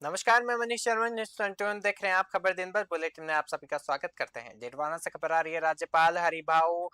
नमस्कार, मैं मनीष शर्मा न्यूज 21 देख रहे हैं आप। खबर दिन भर बुलेटिन में आप सभी का स्वागत करते हैं। डिडवाना से खबर आ रही है। राज्यपाल हरिभाऊ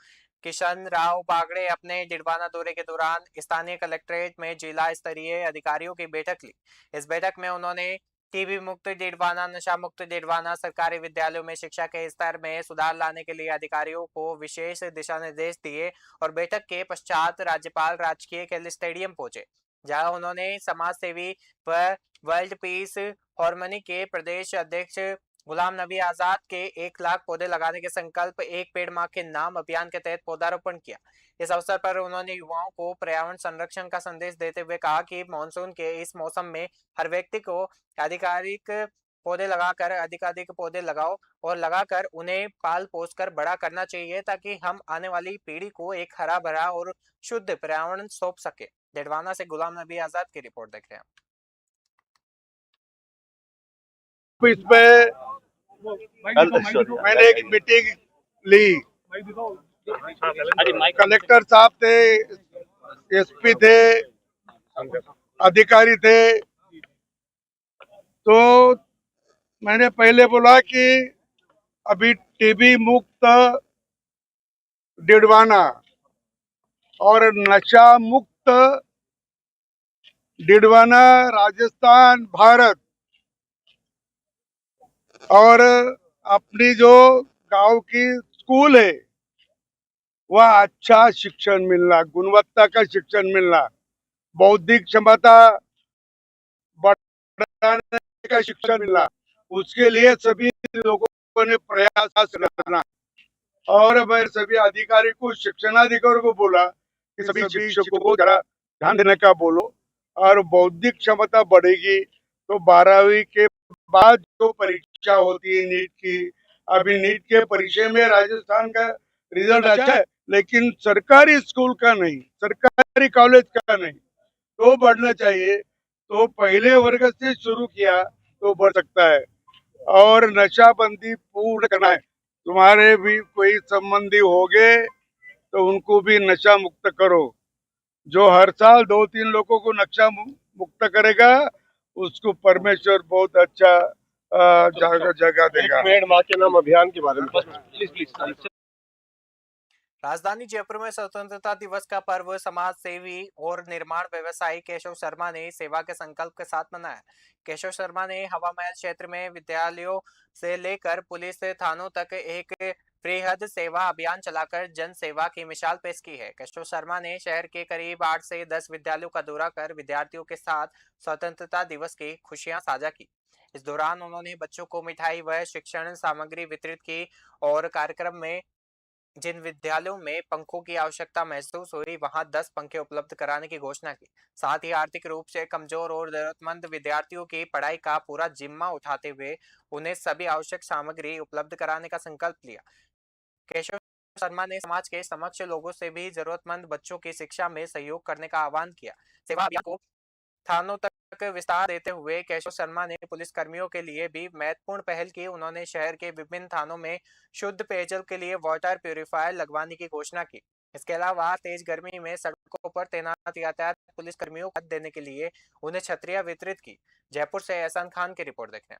किशन राव बागड़े अपने डिडवाना दौरे के दौरान स्थानीय कलेक्ट्रेट में जिला स्तरीय अधिकारियों की बैठक ली। इस बैठक में उन्होंने टीबी मुक्त डिडवाना, नशा मुक्त डिडवाना, सरकारी विद्यालयों में शिक्षा के स्तर में सुधार लाने के लिए अधिकारियों को विशेष दिशा निर्देश दिए और बैठक के पश्चात राज्यपाल राजकीय खेल स्टेडियम पहुंचे, जहां उन्होंने समाज सेवी व वर्ल्ड पीस हार्मनी के प्रदेश अध्यक्ष गुलाम नबी आजाद के 1 लाख पौधे लगाने के संकल्प एक पेड़ मां के नाम अभियान के तहत पौधारोपण किया। इस अवसर पर उन्होंने युवाओं को पर्यावरण संरक्षण का संदेश देते हुए कहा कि मानसून के इस मौसम में हर व्यक्ति को अधिकारिक पौधे लगाकर अधिकाधिक पौधे लगाओ और लगाकर उन्हें पाल पोस कर बड़ा करना चाहिए, ताकि हम आने वाली पीढ़ी को एक हरा भरा और शुद्ध पर्यावरण सौंप सके। डेडवाना से गुलाम नबी आजाद की रिपोर्ट देख रहे हैं। इसमें मैंने एक मीटिंग ली। कलेक्टर साहब थे, एसपी थे, अधिकारी थे। तो मैंने पहले बोला कि अभी टीबी मुक्त डिडवाना और नशा मुक्त डिडवाना राजस्थान भारत, और अपनी जो गांव की स्कूल है वह अच्छा शिक्षण मिलना, गुणवत्ता का शिक्षण मिलना, बौद्धिक क्षमता बढ़ाने का शिक्षण मिलना, उसके लिए सभी लोगों ने प्रयास करना। और मैं सभी अधिकारी को, शिक्षणाधिकारी को बोला कि सभी शिक्षकों को जरा ध्यान देने का बोलो। और बौद्धिक क्षमता बढ़ेगी तो 12वीं के बाद जो परीक्षा होती है नीट की, अभी नीट के परीक्षा में राजस्थान का रिजल्ट अच्छा है, लेकिन सरकारी स्कूल का नहीं, सरकारी कॉलेज का नहीं, तो बढ़ना चाहिए। तो पहले वर्ग से शुरू किया तो बढ़ सकता है। और नशाबंदी पूर्ण करना है। तुम्हारे भी कोई संबंधी हो गए तो उनको भी नशा मुक्त करो। जो हर साल 2-3 लोगों को नशा मुक्त करेगा उसको परमेश्वर बहुत अच्छा जगह देगा। एक पेड़ माँ के नाम अभियान के बारे में प्लीज प्लीज। राजधानी जयपुर में स्वतंत्रता दिवस का पर्व समाज सेवी और निर्माण व्यवसायी केशव शर्मा ने सेवा के संकल्प के साथ मनाया। केशव शर्मा ने हवा महल क्षेत्र में विद्यालयों से लेकर पुलिस थानों तक एक वृहद सेवा अभियान चलाकर जन सेवा की मिसाल पेश की है। केशव शर्मा ने शहर के करीब 8 से 10 विद्यालयों का दौरा कर विद्यार्थियों के साथ स्वतंत्रता दिवस की खुशियां साझा की। इस दौरान उन्होंने बच्चों को मिठाई व शिक्षण सामग्री वितरित की और कार्यक्रम में जिन विद्यालयों में पंखों की आवश्यकता महसूस हुई वहां 10 पंखे उपलब्ध कराने की घोषणा की। साथ ही आर्थिक रूप से कमजोर और जरूरतमंद विद्यार्थियों की पढ़ाई का पूरा जिम्मा उठाते हुए उन्हें सभी आवश्यक सामग्री उपलब्ध कराने का संकल्प लिया। केशव शर्मा ने समाज के समक्ष लोगों से भी जरूरतमंद बच्चों की शिक्षा में सहयोग करने का आह्वान किया। सेवा अभियान को थानों तक विस्तार देते हुए केशव शर्मा ने पुलिस कर्मियों के लिए भी महत्वपूर्ण पहल की। उन्होंने शहर के विभिन्न थानों में शुद्ध पेयजल के लिए वाटर प्यूरिफायर लगवाने की घोषणा की। इसके अलावा तेज गर्मी में सड़कों पर तैनात यातायात पुलिस कर्मियों को देने के लिए उन्हें छतरियां वितरित की। जयपुर से एहसान खान की रिपोर्ट देखते हैं।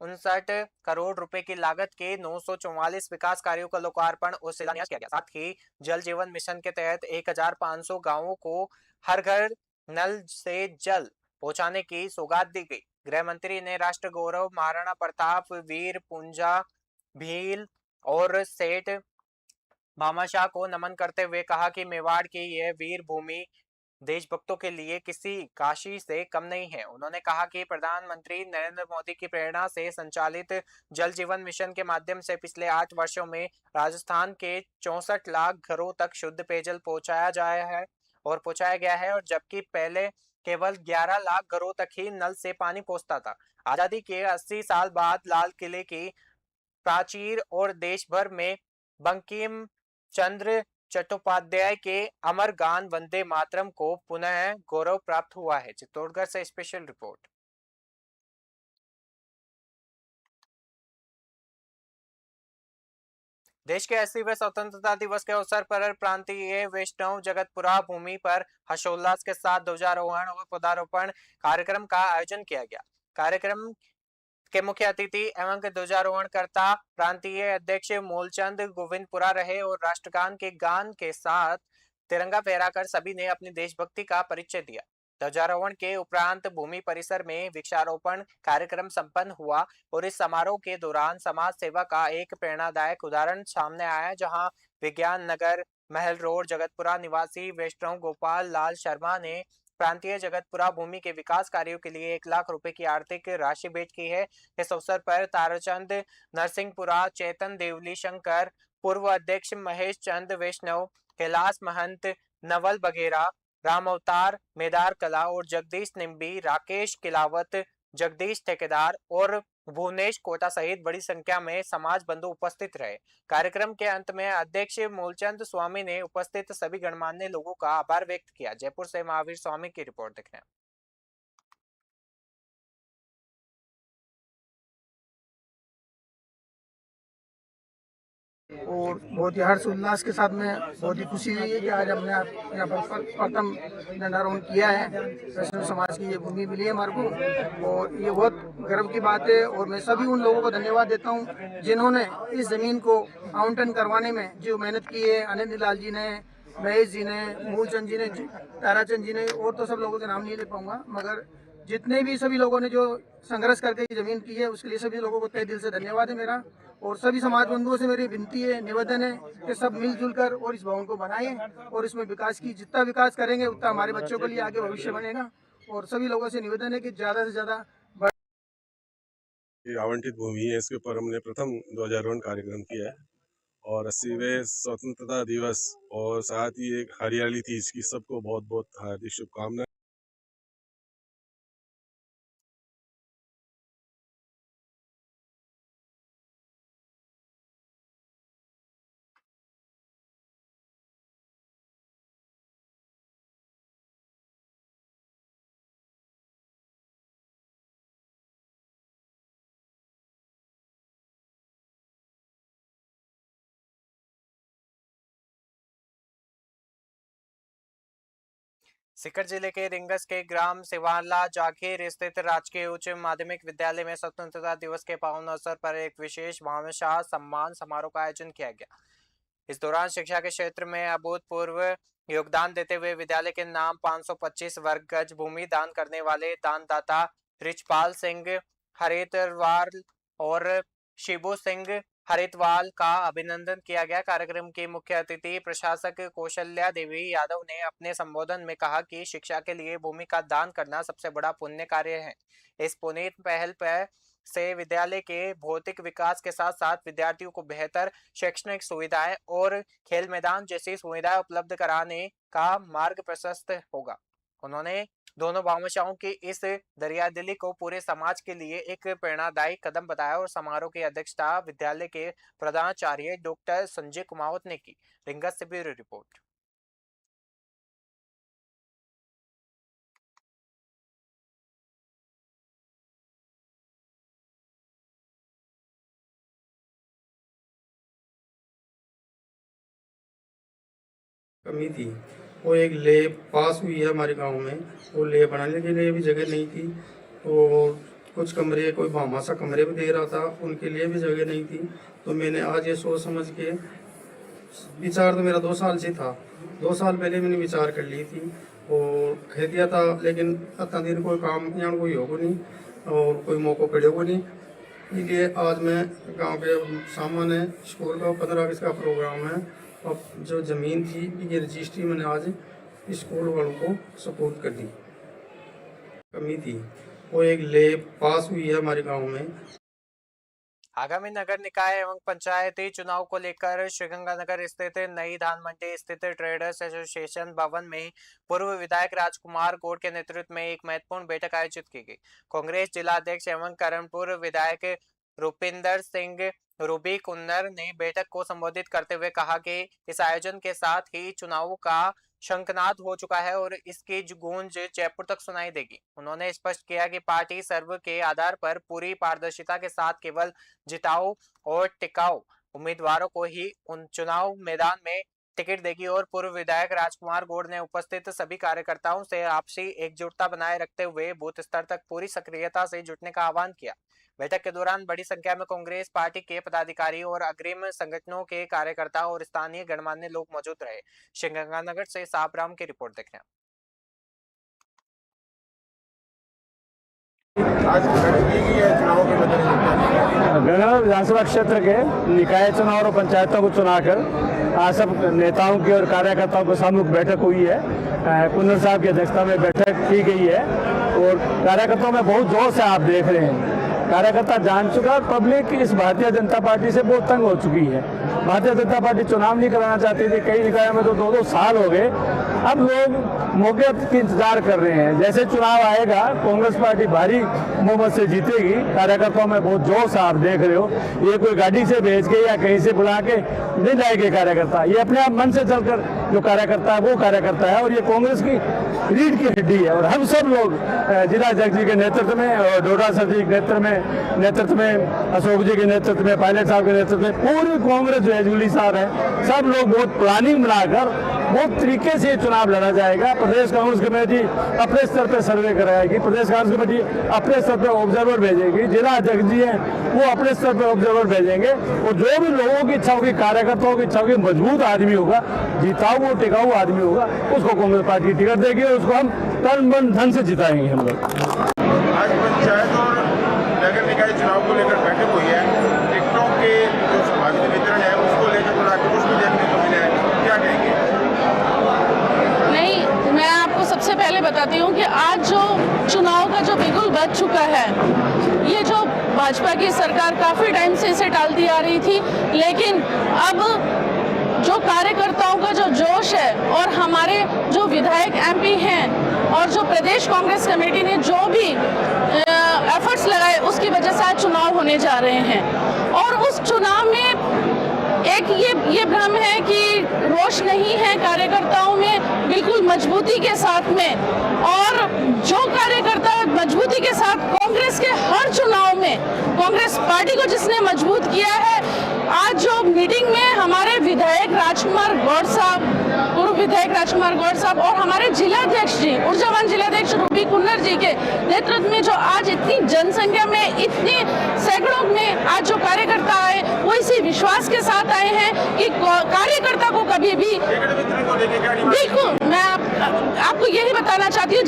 करोड़ रुपए की लागत के 944 विकास कार्यों का लोकार्पण और शिलान्यास किया गया। साथ ही जल जीवन मिशन के तहत 1500 गांवों को हर घर नल से जल पहुंचाने की सौगात दी गई। गृह मंत्री ने राष्ट्र गौरव महाराणा प्रताप, वीर पुंजा, भील और सेठ भामाशाह को नमन करते हुए कहा कि मेवाड़ की यह वीर भूमि देशभक्तों के लिए किसी काशी से कम नहीं है। उन्होंने कहा कि प्रधानमंत्री नरेंद्र मोदी की प्रेरणा से संचालित जल जीवन मिशन के माध्यम से पिछले 8 वर्षों में राजस्थान के 64 लाख घरों तक शुद्ध पेयजल पहुंचाया गया है और जबकि पहले केवल 11 लाख घरों तक ही नल से पानी पहुंचता था। आजादी के 80 साल बाद लाल किले की प्राचीर और देश भर में बंकिम चंद्र चट्टोपाध्याय के अमर गान वंदे मातरम को पुनः गौरव प्राप्त हुआ है। चित्तौड़गढ़ से स्पेशल रिपोर्ट। देश के 80वें स्वतंत्रता दिवस के अवसर पर प्रांतीय वैष्णव जगतपुरा भूमि पर हर्षोल्लास के साथ ध्वजारोहण और पौधारोपण कार्यक्रम का आयोजन किया गया। कार्यक्रम के मुख्य अतिथि एवं ध्वजारोहणकर्ता प्रांतीय अध्यक्ष मूलचंद गोविंदपुरा रहे और राष्ट्रगान के गान के साथ तिरंगा फहराकर सभी ने अपनी देशभक्ति का परिचय दिया। ध्वजारोहण के उपरांत भूमि परिसर में वृक्षारोपण कार्यक्रम संपन्न हुआ और इस समारोह के दौरान समाज सेवा का एक प्रेरणादायक उदाहरण सामने आया, जहां विज्ञान नगर महल रोड जगतपुरा निवासी वैष्णव गोपाल लाल शर्मा ने प्रांतीय जगतपुरा भूमि के विकास कार्यों के लिए 1 लाख रुपए की आर्थिक राशि भेंट की है। इस अवसर पर ताराचंद नरसिंहपुरा, चेतन देवली शंकर, पूर्व अध्यक्ष महेश चंद वैष्णव, कैलाश महंत, नवल बघेरा, राम अवतार, मेदार कला और जगदीश निम्बी, राकेश किलावत, जगदीश ठेकेदार और भुवनेश कोटा सहित बड़ी संख्या में समाज बंधु उपस्थित रहे। कार्यक्रम के अंत में अध्यक्ष मूलचंद स्वामी ने उपस्थित सभी गणमान्य लोगों का आभार व्यक्त किया। जयपुर से महावीर स्वामी की रिपोर्ट देखने। और बहुत ही हर्ष उल्लास के साथ में बहुत ही खुशी हुई है कि आज हमने यहाँ पर प्रथम ध्वजारोहण किया है। वैष्णव समाज की ये भूमि मिली है हमारे को और ये बहुत गर्व की बात है और मैं सभी उन लोगों को धन्यवाद देता हूँ जिन्होंने इस जमीन को आवंटन करवाने में जो मेहनत की है। आनंद लाल जी ने, महेश जी ने, मूलचंद जी ने, ताराचंद जी ने और तो सब लोगों के नाम नहीं ले पाऊंगा, मगर जितने भी सभी लोगों ने जो संघर्ष करके जमीन की है उसके लिए सभी लोगों को तहे दिल से धन्यवाद है मेरा। और सभी समाज बंधुओं से मेरी विनती है, निवेदन है कि सब मिलजुल कर और इस भवन को बनाएं और इसमें विकास की जितना विकास करेंगे उतना हमारे बच्चों के लिए आगे भविष्य बनेगा। और सभी लोगों से निवेदन है कि ज्यादा से ज्यादा आवंटित भूमि है, इसके ऊपर हमने प्रथम ध्वजारोहण कार्यक्रम किया है और 80वें स्वतंत्रता दिवस और साथ ही एक हरियाली तीज की सबको बहुत बहुत हार्दिक शुभकामनाएं। सीकर जिले के रिंगस के ग्राम सिवाला जाखिर स्थित राजकीय उच्च माध्यमिक विद्यालय में स्वतंत्रता दिवस के पावन अवसर पर एक विशेष भामाशाह सम्मान समारोह का आयोजन किया गया। इस दौरान शिक्षा के क्षेत्र में अभूतपूर्व योगदान देते हुए विद्यालय के नाम 525 वर्ग गज भूमि दान करने वाले दानदाता रिचपाल सिंह हरितवाल और शिबू सिंह हरितवाल का अभिनंदन किया गया। कार्यक्रम की मुख्य अतिथि प्रशासक कौशल्या देवी यादव ने अपने संबोधन में कहा कि शिक्षा के लिए भूमि का दान करना सबसे बड़ा पुण्य कार्य है। इस पुनीत पहल पर से विद्यालय के भौतिक विकास के साथ साथ विद्यार्थियों को बेहतर शैक्षणिक सुविधाएं और खेल मैदान जैसी सुविधाएं उपलब्ध कराने का मार्ग प्रशस्त होगा। उन्होंने दोनों भामाशाहों की इस दरियादिली को पूरे समाज के लिए एक प्रेरणादायी कदम बताया और समारोह की अध्यक्षता विद्यालय के प्रधानाचार्य डॉक्टर संजय कुमावत ने की। रिंगस से ब्यूरो रिपोर्ट। कमी थी वो एक ले पास हुई है हमारे गांव में, वो ले बनाने के लिए भी जगह नहीं थी। तो कुछ कमरे, कोई भामाशा कमरे भी दे रहा था, उनके लिए भी जगह नहीं थी। तो मैंने आज ये सोच समझ के, विचार तो मेरा 2 साल से था, 2 साल पहले मैंने विचार कर ली थी और कह दिया था, लेकिन इतना देर कोई काम यहाँ कोई होगा नहीं और कोई मौका पड़ेगा नहीं। इसलिए आज मैं गांव के सामने स्कूल का 15 अगस्त का प्रोग्राम है, अब जो ज़मीन थी ये रजिस्ट्री मैंने आज स्कूल वालों को सपोर्ट कर दी। कमी थी वो एक लैब पास हुई है हमारे गांव में। आगामी नगर निकाय एवं पंचायती चुनाव को लेकर श्रीगंगानगर स्थित नई धान मंडी स्थित ट्रेडर्स एसोसिएशन भवन में पूर्व विधायक राजकुमार गौड़ के नेतृत्व में एक महत्वपूर्ण बैठक आयोजित की गई। कांग्रेस जिला अध्यक्ष एवं करणपुर विधायक रूपिंदर सिंह रूबी कुन्नर ने बैठक को संबोधित करते हुए कहा कि इस आयोजन के साथ ही चुनाव का शंखनाद हो चुका है और इसकी गूंज जयपुर तक सुनाई देगी। उन्होंने स्पष्ट किया कि पार्टी सर्व के आधार पर पूरी पारदर्शिता के साथ केवल जिताऊ और टिकाऊ उम्मीदवारों को ही उन चुनाव मैदान में टिकट देगी और पूर्व विधायक राजकुमार गौड़ ने उपस्थित सभी कार्यकर्ताओं से आपसी एकजुटता बनाए रखते हुए बूथ स्तर तक पूरी सक्रियता से जुटने का आह्वान किया। बैठक के दौरान बड़ी संख्या में कांग्रेस पार्टी के पदाधिकारी और अग्रिम संगठनों के कार्यकर्ता और स्थानीय गणमान्य लोग मौजूद रहे। श्रीगंगानगर से साबराम की रिपोर्ट देखते हैं। आज की गई है चुनाव के मद्देनजर गंगानगर विधानसभा क्षेत्र के निकाय चुनाव और पंचायतों को चुनाकर आज सब नेताओं की और कार्यकर्ताओं की सामूहिक बैठक हुई है। कुन्नर साहब की अध्यक्षता में बैठक की गई है और कार्यकर्ताओं में बहुत जोर से आप देख रहे हैं, कार्यकर्ता जान चुका है, पब्लिक इस भारतीय जनता पार्टी से बहुत तंग हो चुकी है। भारतीय जनता पार्टी चुनाव नहीं कराना चाहती थी, कई निकायों में तो 2-2 साल हो गए। अब लोग मौके की इंतजार कर रहे हैं, जैसे चुनाव आएगा कांग्रेस पार्टी भारी बहुमत से जीतेगी। कार्यकर्ताओं में बहुत जोश आप देख रहे हो, ये कोई गाड़ी से भेज के या कहीं से बुला के नहीं लाएंगे कार्यकर्ता, ये अपने आप मन से चलकर जो कार्यकर्ता है वो कार्यकर्ता है और ये कांग्रेस की रीढ़ की हड्डी है। और हम सब लोग जिला अध्यक्ष जी के नेतृत्व में और डोडा सर जी के नेतृत्व में अशोक जी के नेतृत्व में, पायलट साहब के नेतृत्व में पूरी कांग्रेस जो है, जूली साहब है, सब लोग बहुत प्लानिंग बनाकर बहुत तरीके से चुनाव लड़ा जाएगा। प्रदेश कांग्रेस कमेटी अपने स्तर पर सर्वे कराएगी, प्रदेश कांग्रेस कमेटी अपने स्तर पर ऑब्जर्वर भेजेगी, जिला अध्यक्ष जी हैं वो अपने स्तर पर ऑब्जर्वर भेजेंगे और जो भी लोगों की इच्छा होगी, कार्यकर्ताओं की इच्छा होगी, मजबूत आदमी होगा, जिताऊ और टिकाऊ आदमी होगा, उसको कांग्रेस पार्टी टिकट देगी और उसको हम तन मन धन से जिताएंगे हम लोग। आज पंचायत और नगर निकाय चुनाव को लेकर बैठक हुई है। टिकटों के जो सामाजिक वितरण है उसको लेकर थोड़ा आक्रोश भी देखने को मिला है, क्या कहेंगे? नहीं, मैं आपको सबसे पहले बताती हूँ कि आज जो चुनाव का जो बिगुल बज चुका है, ये जो भाजपा की सरकार काफ़ी टाइम से इसे टालती आ रही थी, लेकिन अब जो कार्यकर्ताओं का जो जोश है और हमारे जो विधायक एमपी हैं और जो प्रदेश कांग्रेस कमेटी ने जो भी एफर्ट्स लगाए, उसकी वजह से आज चुनाव होने जा रहे हैं। और उस चुनाव में एक ये भ्रम है कि रोष नहीं है कार्यकर्ताओं में, बिल्कुल मजबूती के साथ में, और जो कार्यकर्ता मजबूती के साथ कांग्रेस के हर चुनाव में कांग्रेस पार्टी को जिसने मजबूत किया है, आज जो मीटिंग में हमारे विधायक राजकुमार गौड़ साहब, पूर्व विधायक राजकुमार गौड़ साहब और हमारे जिलाध्यक्ष जी, ऊर्जावान जिलाध्यक्ष रूबी कुन्नर जी के नेतृत्व में जो आज इतनी जनसंख्या में, इतनी सैकड़ों में आज जो कार्यकर्ता आए, वो इसी विश्वास के साथ आए हैं कि कार्यकर्ता को कभी भी, बिल्कुल मैं आपको यही बताना चाहती हूँ,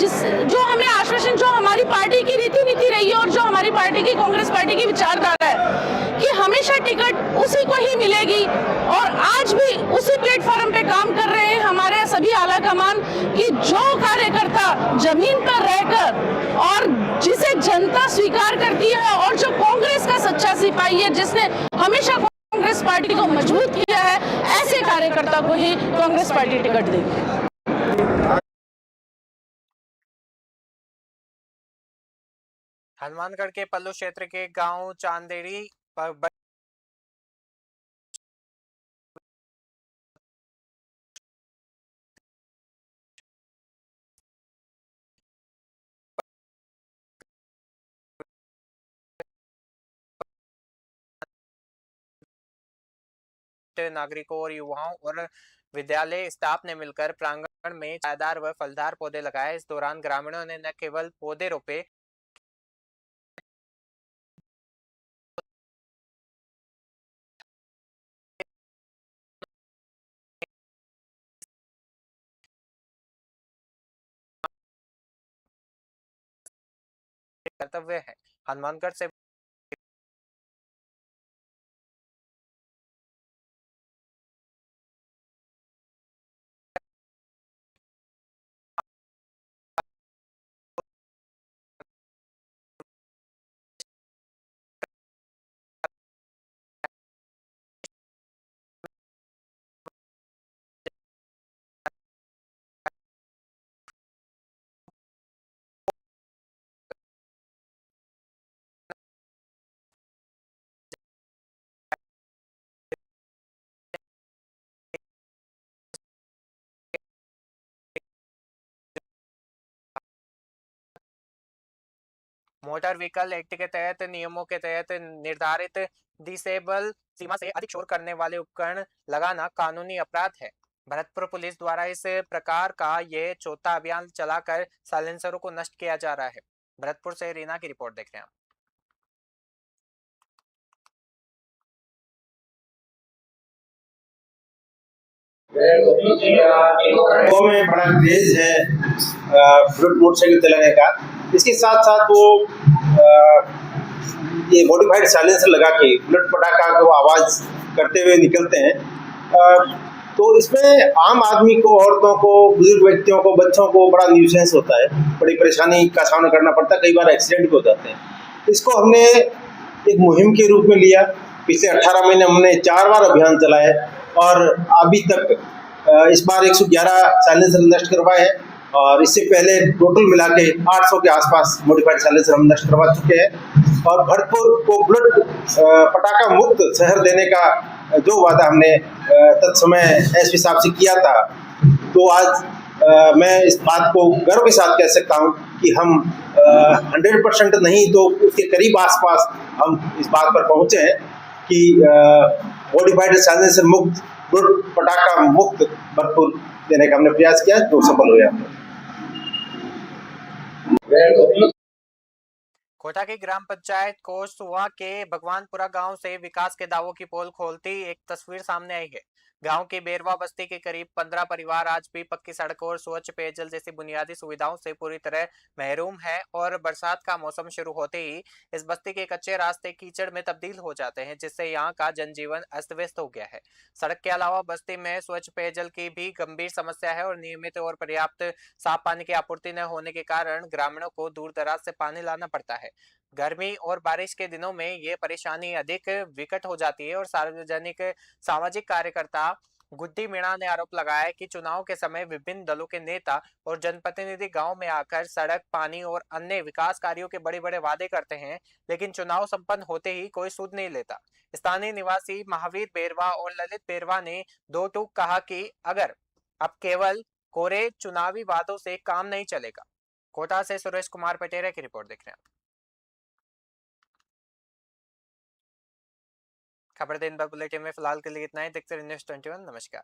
जो हमें आश्वासन, जो हमारी पार्टी की रीति नीति रही है और जो हमारी पार्टी की, कांग्रेस पार्टी की विचारधारा है कि हमेशा टिकट उसी को ही मिलेगी, और आज भी उसी प्लेटफॉर्म पे काम कर रहे हैं हमारे सभी आला कमान कि जो कार्यकर्ता जमीन पर रहकर और जिसे जनता स्वीकार करती है और जो कांग्रेस का सच्चा सिपाही है, जिसने हमेशा कांग्रेस पार्टी को मजबूत किया है, ऐसे कार्यकर्ता को ही कांग्रेस पार्टी टिकट देगी। हनुमानगढ़ के पल्लू क्षेत्र के गांव चांदेड़ी पर नागरिकों और युवाओं और विद्यालय स्टाफ ने मिलकर प्रांगण में छायादार व फलदार पौधे लगाए। इस दौरान ग्रामीणों ने न केवल पौधे रोपे, कर्तव्य है। हनुमानगढ़ से मोटर व्हीकल एक्ट के तहत नियमों के तहत निर्धारित डिसेबल सीमा से अधिक शोर करने वाले उपकरण लगाना कानूनी अपराध है। भरतपुर पुलिस द्वारा इस प्रकार का ये चौथा अभियान चलाकर साइलेंसरों को नष्ट किया जा रहा है। भरतपुर से रीना की रिपोर्ट देख रहे हैं। गाँव में बड़ा क्रेज है बुलेट मोटरसाइकिल चलाने का। इसके साथ साथ वो ये मॉडिफाइड साइलेंसर लगा के बुलेट पटाखा को आवाज करते हुए निकलते हैं। तो इसमें आम आदमी को, औरतों को, बुजुर्ग व्यक्तियों को, बच्चों को बड़ा न्यूसेंस होता है, बड़ी परेशानी का सामना करना पड़ता है, कई बार एक्सीडेंट भी हो जाते हैं। इसको हमने एक मुहिम के रूप में लिया। पिछले 18 महीने हमने 4 बार अभियान चलाए और अभी तक इस बार 111 साइलेंसर नष्ट करवाए हैं और इससे पहले टोटल मिला के 800 के आसपास मॉडिफाइड साइलेंसर हम नष्ट करवा चुके हैं। और भरतपुर को बुलेट पटाखा मुक्त शहर देने का जो वादा हमने तत्समय एसपी साहब से किया था, तो आज मैं इस बात को गर्व के साथ कह सकता हूं कि हम 100% नहीं तो उसके करीब आसपास हम इस बात पर पहुंचे हैं कि मॉडिफाइड साइलेंसर मुक्त, बुलेट पटाखा मुक्त भरतपुर देने का हमने प्रयास किया, जो सफल हुआ। कोटा की ग्राम पंचायत कोसुआ के भगवानपुरा गांव से विकास के दावों की पोल खोलती एक तस्वीर सामने आई है। गांव की बेरवा बस्ती के करीब 15 परिवार आज भी पक्की सड़क और स्वच्छ पेयजल जैसी बुनियादी सुविधाओं से पूरी तरह महरूम है और बरसात का मौसम शुरू होते ही इस बस्ती के कच्चे रास्ते कीचड़ में तब्दील हो जाते हैं, जिससे यहाँ का जनजीवन अस्त व्यस्त हो गया है। सड़क के अलावा बस्ती में स्वच्छ पेयजल की भी गंभीर समस्या है और नियमित और पर्याप्त साफ पानी की आपूर्ति न होने के कारण ग्रामीणों को दूर दराज से पानी लाना पड़ता है। गर्मी और बारिश के दिनों में ये परेशानी अधिक विकट हो जाती है और सार्वजनिक सामाजिक कार्यकर्ता गुड्डी मीणा ने आरोप लगाया कि चुनाव के समय विभिन्न दलों के नेता और जनप्रतिनिधि गांव में आकर सड़क, पानी और अन्य विकास कार्यों के बड़े बड़े वादे करते हैं, लेकिन चुनाव संपन्न होते ही कोई सुध नहीं लेता। स्थानीय निवासी महावीर बेरवा और ललित बेरवा ने दो टूक कहा कि अगर अब केवल कोरे चुनावी वादों से काम नहीं चलेगा। कोटा से सुरेश कुमार पटेरा की रिपोर्ट देख रहे हैं। खबर दिन भर बुलेटिन में फिलहाल के लिए इतना ही। देखते रहिए न्यूज़ 21। नमस्कार।